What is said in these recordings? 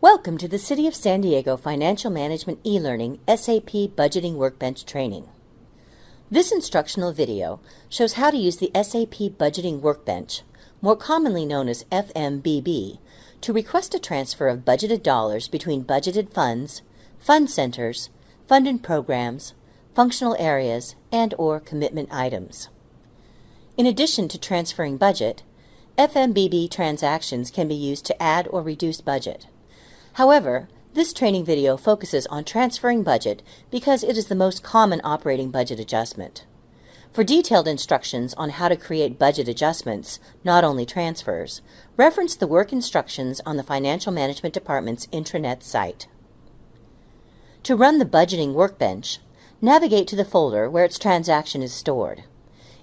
Welcome to the City of San Diego Financial Management e-learning SAP Budgeting Workbench training. This instructional video shows how to use the SAP Budgeting Workbench, more commonly known as FMBB, to request a transfer of budgeted dollars between budgeted funds, fund centers, fund and programs, functional areas, and/or commitment items. In addition to transferring budget, FMBB transactions can be used to add or reduce budget. However, this training video focuses on transferring budget because it is the most common operating budget adjustment. For detailed instructions on how to create budget adjustments, not only transfers, reference the work instructions on the Financial Management Department's intranet site. To run the Budgeting Workbench, navigate to the folder where its transaction is stored.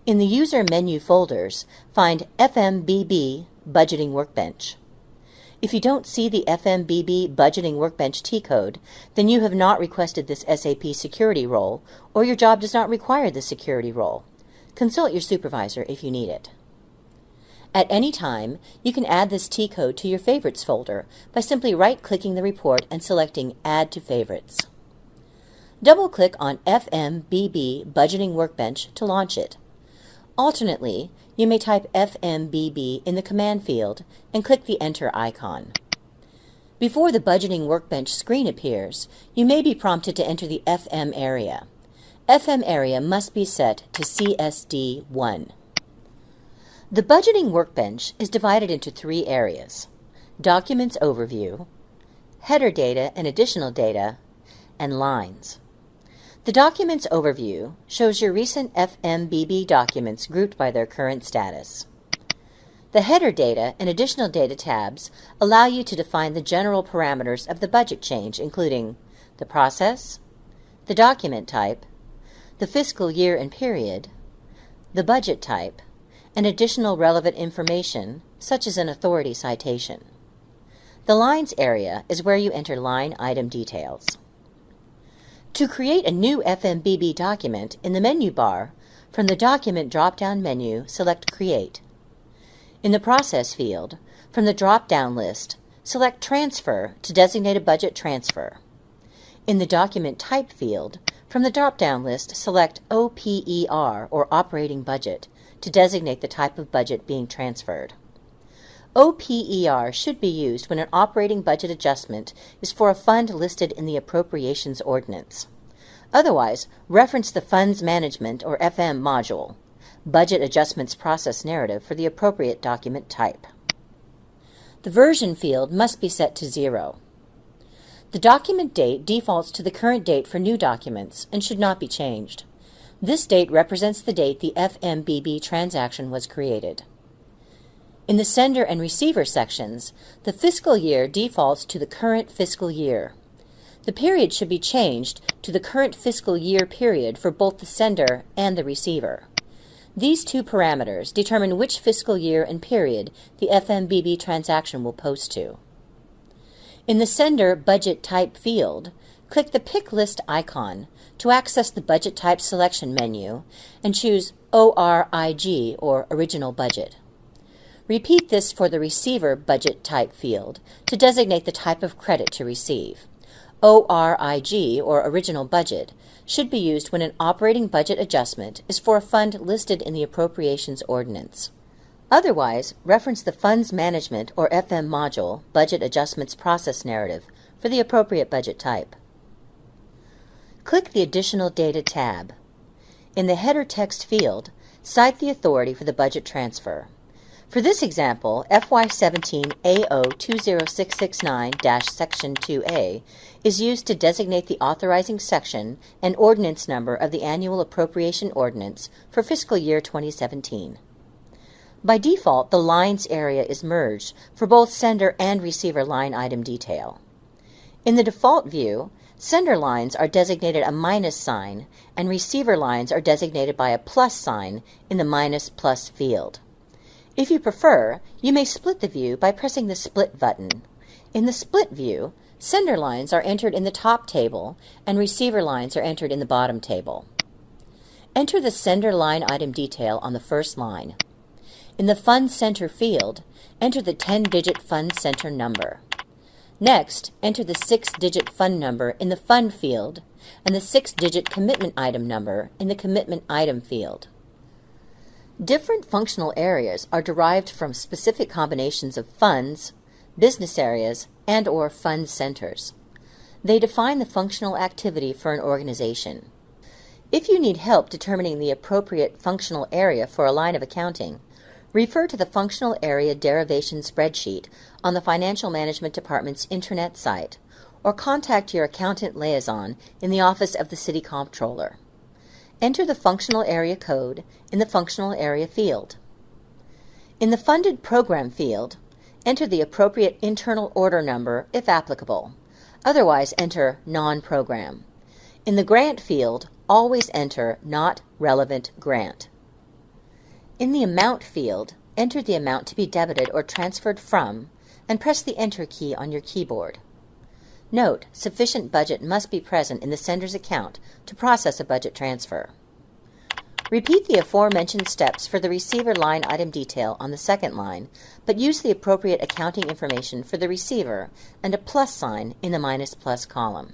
In the User menu folders, find FMBB Budgeting Workbench. If you don't see the FMBB Budgeting Workbench T-code, then you have not requested this SAP security role, or your job does not require the security role. Consult your supervisor if you need it. At any time, you can add this T-code to your Favorites folder by simply right-clicking the report and selecting Add to Favorites. Double-click on FMBB Budgeting Workbench to launch it. Alternately, you may type FMBB in the command field and click the Enter icon. Before the Budgeting Workbench screen appears, you may be prompted to enter the FM area. FM area must be set to CSD1. The Budgeting Workbench is divided into three areas: Documents Overview, Header Data and Additional Data, and Lines. The Documents Overview shows your recent FMBB documents grouped by their current status. The Header Data and Additional Data tabs allow you to define the general parameters of the budget change, including the process, the document type, the fiscal year and period, the budget type, and additional relevant information, such as an authority citation. The Lines area is where you enter line item details. To create a new FMBB document, in the menu bar, from the Document drop-down menu, select Create. In the Process field, from the drop-down list, select Transfer to designate a budget transfer. In the Document Type field, from the drop-down list, select OPER, or Operating Budget, to designate the type of budget being transferred. OPER should be used when an operating budget adjustment is for a fund listed in the Appropriations Ordinance. Otherwise, reference the Funds Management or FM module, Budget Adjustments Process Narrative, for the appropriate document type. The version field must be set to 0. The document date defaults to the current date for new documents and should not be changed. This date represents the date the FMBB transaction was created. In the Sender and Receiver sections, the fiscal year defaults to the current fiscal year. The period should be changed to the current fiscal year period for both the sender and the receiver. These two parameters determine which fiscal year and period the FMBB transaction will post to. In the Sender Budget Type field, click the Pick List icon to access the Budget Type selection menu and choose ORIG, or Original Budget. Repeat this for the Receiver Budget Type field to designate the type of credit to receive. ORIG, or Original Budget, should be used when an operating budget adjustment is for a fund listed in the Appropriations Ordinance. Otherwise, reference the Funds Management or FM module, Budget Adjustments Process Narrative, for the appropriate budget type. Click the Additional Data tab. In the Header Text field, cite the authority for the budget transfer. For this example, FY17 AO20669-Section 2A is used to designate the authorizing section and ordinance number of the Annual Appropriation Ordinance for fiscal year 2017. By default, the Lines area is merged for both sender and receiver line item detail. In the default view, sender lines are designated a minus sign and receiver lines are designated by a plus sign in the minus plus field. If you prefer, you may split the view by pressing the Split button. In the Split view, sender lines are entered in the top table and receiver lines are entered in the bottom table. Enter the sender line item detail on the first line. In the Fund Center field, enter the 10-digit Fund Center number. Next, enter the 6-digit fund number in the Fund field and the 6-digit commitment item number in the Commitment Item field. Different functional areas are derived from specific combinations of funds, business areas, and/or fund centers. They define the functional activity for an organization. If you need help determining the appropriate functional area for a line of accounting, refer to the Functional Area Derivation Spreadsheet on the Financial Management Department's intranet site, or contact your accountant liaison in the Office of the City Comptroller. Enter the functional area code in the Functional Area field. In the Funded Program field, enter the appropriate internal order number if applicable. Otherwise, enter Non-Program. In the Grant field, always enter Not Relevant Grant. In the Amount field, enter the amount to be debited or transferred from, and press the Enter key on your keyboard. Note, sufficient budget must be present in the sender's account to process a budget transfer. Repeat the aforementioned steps for the receiver line item detail on the second line, but use the appropriate accounting information for the receiver and a plus sign in the minus plus column.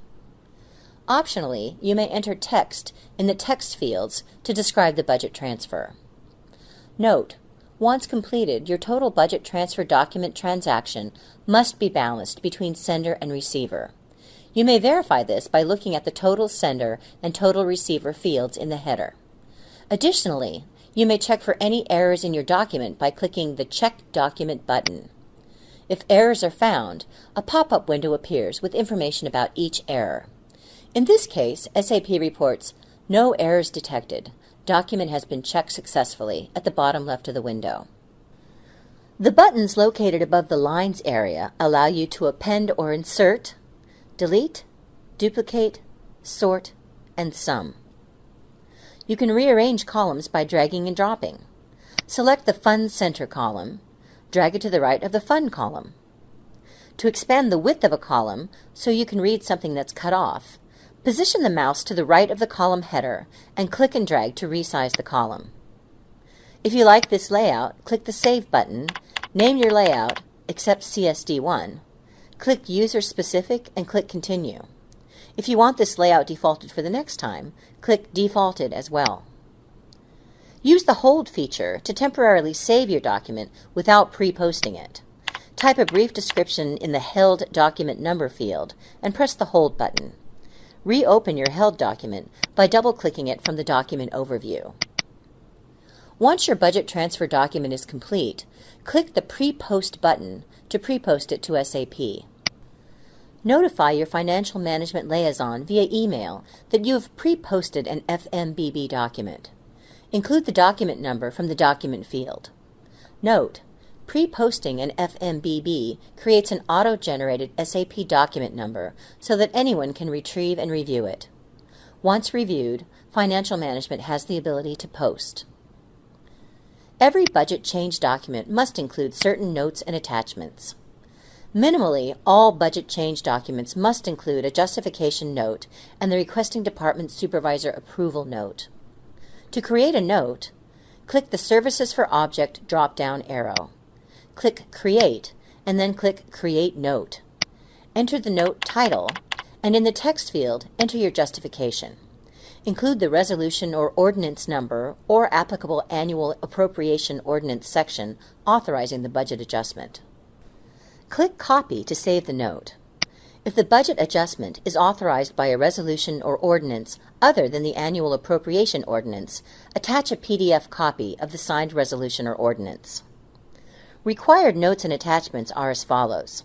Optionally, you may enter text in the text fields to describe the budget transfer. Note, once completed, your total budget transfer document transaction must be balanced between sender and receiver. You may verify this by looking at the total sender and total receiver fields in the header. Additionally, you may check for any errors in your document by clicking the Check Document button. If errors are found, a pop-up window appears with information about each error. In this case, SAP reports, "No errors detected. Document has been checked successfully," at the bottom left of the window. The buttons located above the Lines area allow you to append or insert, delete, duplicate, sort, and sum. You can rearrange columns by dragging and dropping. Select the Fund Center column, drag it to the right of the Fund column. To expand the width of a column so you can read something that's cut off, position the mouse to the right of the column header and click and drag to resize the column. If you like this layout, click the Save button, name your layout, except CSD1, click User Specific and click Continue. If you want this layout defaulted for the next time, click Defaulted as well. Use the Hold feature to temporarily save your document without pre-posting it. Type a brief description in the Held Document Number field and press the Hold button. Reopen your held document by double-clicking it from the document overview. Once your budget transfer document is complete, click the Pre-Post button to pre-post it to SAP. Notify your financial management liaison via email that you have pre-posted an FMBB document. Include the document number from the document field. Note, pre-posting an FMBB creates an auto-generated SAP document number so that anyone can retrieve and review it. Once reviewed, financial management has the ability to post. Every budget change document must include certain notes and attachments. Minimally, all budget change documents must include a justification note and the requesting department supervisor approval note. To create a note, click the Services for Object drop-down arrow. Click Create, and then click Create Note. Enter the note title, and in the text field, enter your justification. Include the resolution or ordinance number or applicable annual appropriation ordinance section authorizing the budget adjustment. Click Copy to save the note. If the budget adjustment is authorized by a resolution or ordinance other than the annual appropriation ordinance, attach a PDF copy of the signed resolution or ordinance. Required notes and attachments are as follows.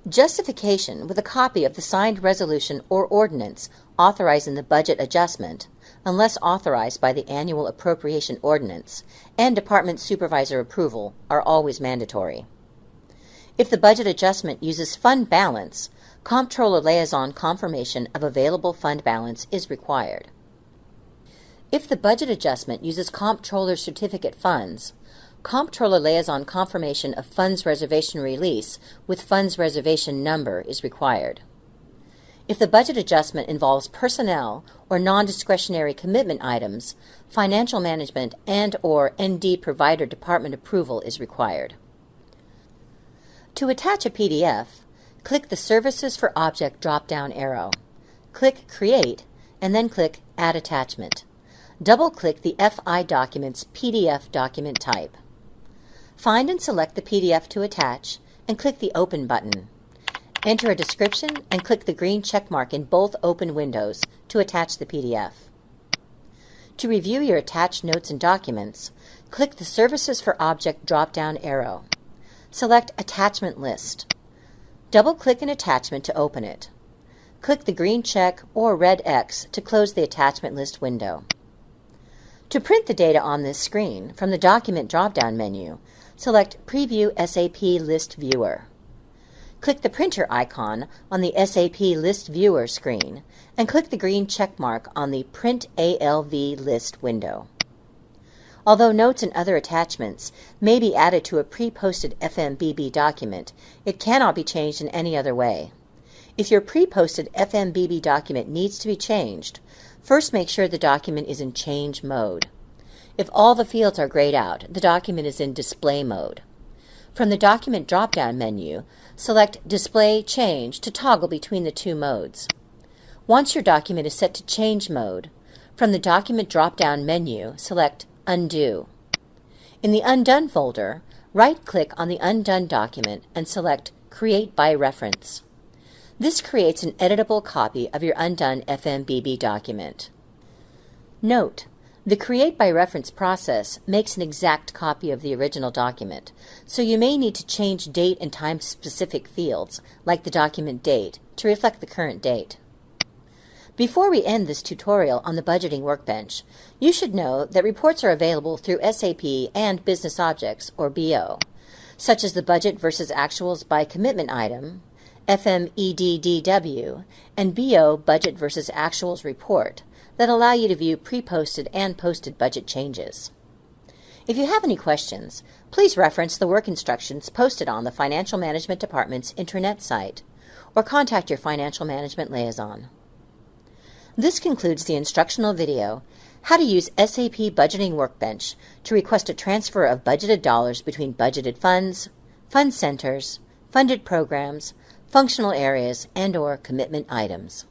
Justification with a copy of the signed resolution or ordinance authorizing the budget adjustment, unless authorized by the annual appropriation ordinance, and department supervisor approval are always mandatory. If the budget adjustment uses fund balance, Comptroller Liaison confirmation of available fund balance is required. If the budget adjustment uses Comptroller certificate funds, Comptroller Liaison confirmation of funds reservation release with funds reservation number is required. If the budget adjustment involves personnel or non-discretionary commitment items, financial management and/or ND provider department approval is required. To attach a PDF, click the Services for Object drop-down arrow. Click Create, and then click Add Attachment. Double-click the FI document's PDF document type. Find and select the PDF to attach, and click the Open button. Enter a description and click the green check mark in both open windows to attach the PDF. To review your attached notes and documents, click the Services for Object drop-down arrow. Select Attachment List. Double-click an attachment to open it. Click the green check or red X to close the attachment list window. To print the data on this screen, from the Document drop-down menu, select Preview SAP List Viewer. Click the printer icon on the SAP List Viewer screen and click the green check mark on the Print ALV List window. Although notes and other attachments may be added to a pre-posted FMBB document, it cannot be changed in any other way. If your pre-posted FMBB document needs to be changed, first make sure the document is in Change mode. If all the fields are grayed out, the document is in Display mode. From the Document drop-down menu, select Display Change to toggle between the two modes. Once your document is set to Change mode, from the Document drop-down menu, select Undo. In the Undone folder, right-click on the undone document and select Create by Reference. This creates an editable copy of your undone FMBB document. Note: the Create by Reference process makes an exact copy of the original document, so you may need to change date and time-specific fields, like the document date, to reflect the current date. Before we end this tutorial on the Budgeting Workbench, you should know that reports are available through SAP and Business Objects, or BO, such as the Budget versus Actuals by Commitment item, FMEDDW, and BO Budget versus Actuals report, that allow you to view pre-posted and posted budget changes. If you have any questions, please reference the work instructions posted on the Financial Management Department's intranet site, or contact your Financial Management Liaison. This concludes the instructional video, How to Use SAP Budgeting Workbench to Request a Transfer of Budgeted Dollars Between Budgeted Funds, Fund Centers, Funded Programs, Functional Areas, and/or Commitment Items.